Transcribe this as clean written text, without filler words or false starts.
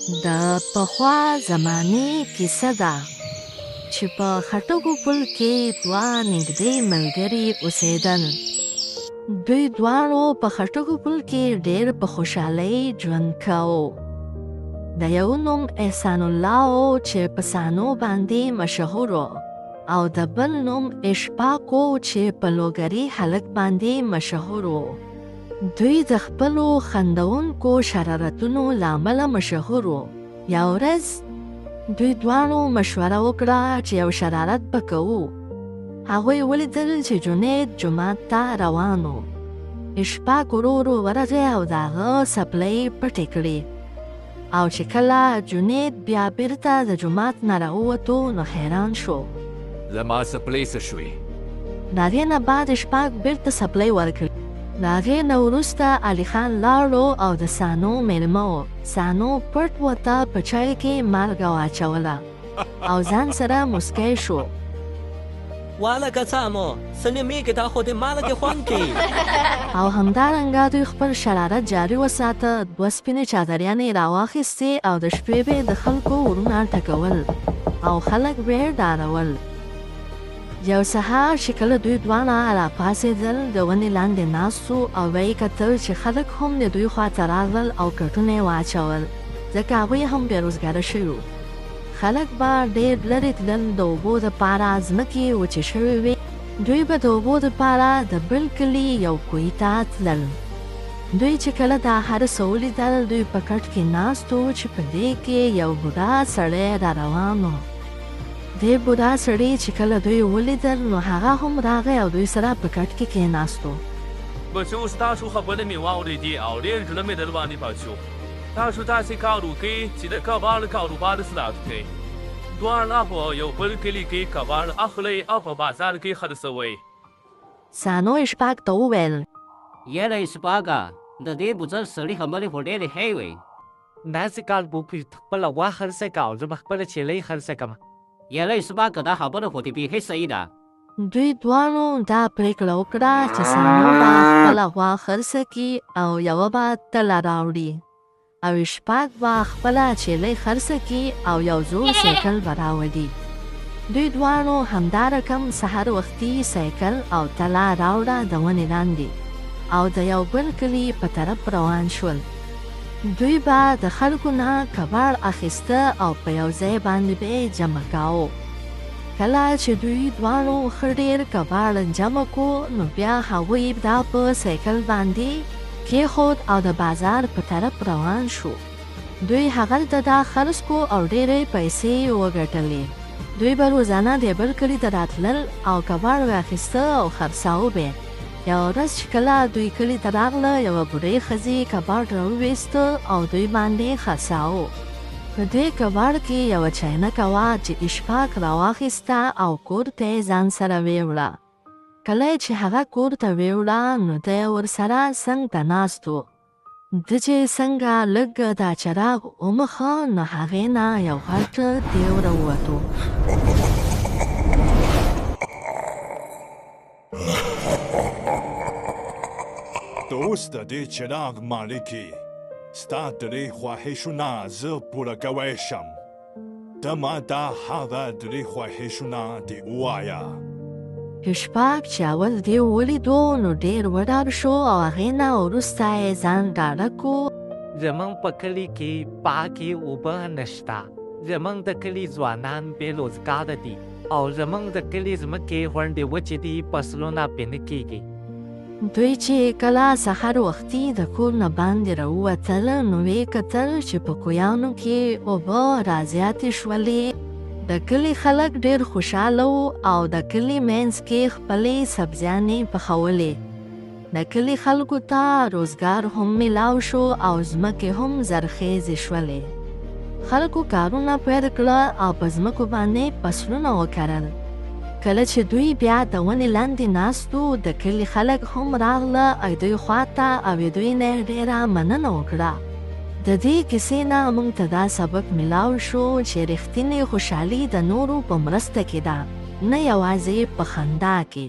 د پخوا زمانې کیسه ده چې په خټکو پل کې دوه نږدې ملګري اوسېدل. دوی دواړو په خټکو پل کې ډېر په خوشحالۍ ژوند کاوه. د یو نوم احسان الله و چې په صحنو باندې مشهور و، او د بل نوم اشفاق و چې په لوګري هلک باندې مشهور و. دوی د خپلو خندونکو شرارتونو له امله مشهور و. یوه ورځ دوی دواړو مشوره وکړه چې یو شرارت به کوو. هغوی ولیدل چې جنید جومات ته روان و. اشفاق ورو ورو ورغی او د هغه څپلۍ پټې کړې، او چې کله جنید بیا بیرته د جومات نه راووتو نو حیران شو. زما څپلۍ څه شوې؟ د هغې نه بعد اشفاق بیرته څپلۍ ورکړې. د هغې نه وروسته علي خان لاړو او د سانو میلمه و. سانو پټ ورته په چای کې مالګه واچوله او ځان سره مسکی شو. والګه سانو سنیمیږي دا خو د مالګې خوند کوي. او همدارنګه دوی خپل شرارت جاري وساته. دوه سپینې چادریانې یې راواخیستې او د شپې به د خلکو ورونه ټکول او خلک به یې ډارول. یو سهار چې کله دوی دواړه راپاڅېدل، د ونې لاندې ناست وو او ویې کتل چې خلک هم د دوی خواته راغلل او کټونه یې واچول، ځکه هغوی هم بېروزګاره شوي وو. خلک به ډېر لرې تلل د اوبو دپاره، ځمکې وچې شوې وې. دوی به د اوبو دپاره د بل کلي یو کوهي ته تلل. دوی چې کله دا هر څه ولیدل، دوی په کټ کې ناست وو چې په دې کې یو بوډا سړی را روان و. دې بوډا سړي چې کله دوی ولیدل نو هغه هم راغی او دوی سره په کټ کې کېناست و. بچو ستاسو خبرې مې واورېدې او ډېر زړه مې در باندې پاک شو. تاسو داسې کار وکړئ چې د کباړ کاروبار سلاټ کړئ. دواړه په یو بل کلي کې کباړ اخلئ او په بازار کې خرڅوئ. سانو اشفاق ته وویل، یاره اشفاقه، د دې بزرګ سړي خبرې خو ډېرې ښې وې. داسې کار وکړي خپله غوا خرڅه کړه او زه به خپله چیلۍ خرڅه کړم. یاره اشفاقه، دا خبره خو دې بیخي صحیح ده. دوی دواړو دا پرېکړه وکړه چې سانو به خپله غوا خرڅه کړي او یوه به تله راوړي، او اشفاق به خپله چیلۍ خرڅه کړي او یو زوړ سایکل به راوړي. دوی دواړو همدا رقم سهار وختي سایکل او تله راوړه د ونې لاندې، او د یو بل کلي په طرف روان شول. دوی به د خلکو نه کباړ اخیسته او په یو ځای باندې به یې جمع کاوه. کله چې دوی دواړو ښه ډېر کباړ جمع کو نو بیا هغوی دا په سایکل باندې کېښود او د بازار په طرف روان شو. دوی هغلته دا خرڅ کو او ډېرې پیسې یې وګټلې. دوی به روزانه د بل کلي ته راتلل او کباړ واخیسته او خرڅاوه به. یوه ورځ چې کله دوی کلي ته راغله، یوه بوډۍ ښځې کباړ راوویسته او دوی باندې خرڅاوه. په دې کباړ کې یوه چاینکه وه چې اشفاق راواخیسته او کور ته یې ځان سره ویوړه. کله چې هغه کور ته ویوړه نو دی ورسره څنګ ته ناست و. ده چې څنګه لږ دا چراغ ومخه نو هغې نه یو غټ دیو راووتو. ته اوس د دې چراغ مالک یې. ستا د دې خواهشونه زه پوره کولی شم. ته ما ته هغه درې خواهشونه دې ووایه. اشفاق چې اول دې ولیدو نو ډېر وډار شو او هغې نه وروسته یې ځان ډاډه کو. زموږ په کلي کې پاکې اوبه نشته. زموږ د کلي ځوانان بېروزګاره دي او زموږ د کلي ځمکې غونډې وچې دي، فصلونه پرې نه کېږي. دوی چې کله سهار وختي د کور نه باندې راووتل نو ویې کتل چې په کویانو کې اوبه رازیاتې شولې. د کلي خلک ډېر خوشحاله وو او د کلي منځ کې خپلې سبزیانې پخولې. د کلي خلکو ته روزګار هم میلاو شو او ځمکې هم زرخیزې شولې. خلکو کارونه پیل کړه او په ځمکو باندې فصلونه وکرل. کله چې دوی بیا د ونې لاندې ناست وو، د کلي خلک هم راغله او دوی خواته او دوی نه ډېره مننه وکړه. د دې کیسې نه موږ ته دا سبق میلاو شو چې رښتینې خوشحالي د نورو په مرسته کې ده، نه یوازې په خندا کې.